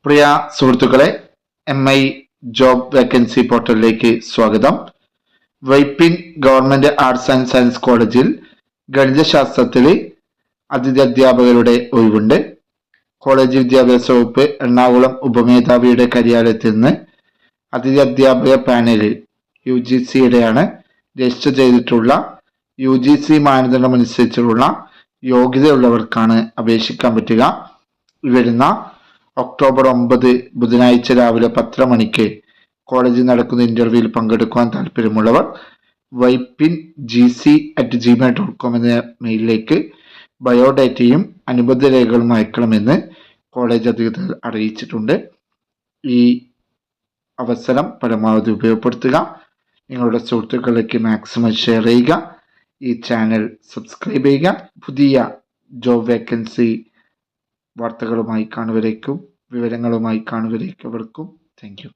പ്രിയ സുഹൃത്തുക്കളെ, MI job vacancy പോർട്ടലിലേക്ക് സ്വാഗതം. Vypin government arts and science കോളേജിൽ ഗണിതശാസ്ത്രത്തിൽ അതിഥി അധ്യാപകരുടെ ഒഴിവുണ്ട്. കോളേജ് വിദ്യാഭ്യാസ വകുപ്പ് എറണാകുളം ഉപമേധാവിയുടെ കാര്യാലയത്തിൽ നിന്ന് അതിഥി അധ്യാപക പാനലിൽ UGCയുടെയാണ് രജിസ്റ്റർ ചെയ്തിട്ടുള്ള UGC മാനദണ്ഡം അനുസരിച്ചുള്ള യോഗ്യതയുള്ളവർക്കാണ് അപേക്ഷിക്കാൻ പറ്റുക. വരുന്ന ഒക്ടോബർ 9 ബുധനാഴ്ച രാവിലെ 10 മണിക്ക് കോളേജിൽ നടക്കുന്ന ഇന്റർവ്യൂവിൽ പങ്കെടുക്കുവാൻ താല്പര്യമുള്ളവർ ypingc@gmail.com എന്ന മെയിലിലേക്ക് ബയോഡാറ്റയും അനുബന്ധ രേഖകളും അയക്കണമെന്ന് കോളേജ് അധികൃതർ അറിയിച്ചിട്ടുണ്ട്. ഈ അവസരം പരമാവധി ഉപയോഗപ്പെടുത്തുക. നിങ്ങളുടെ സുഹൃത്തുക്കളിലേക്ക് മാക്സിമം ഷെയർ ചെയ്യുക. ഈ ചാനൽ സബ്സ്ക്രൈബ് ചെയ്യുക. പുതിയ ജോബ് വേക്കൻസി വാർത്തകളുമായി കാണുവരേക്കും വിവരങ്ങളുമായി കാണുവരേക്കും താങ്ക് യു.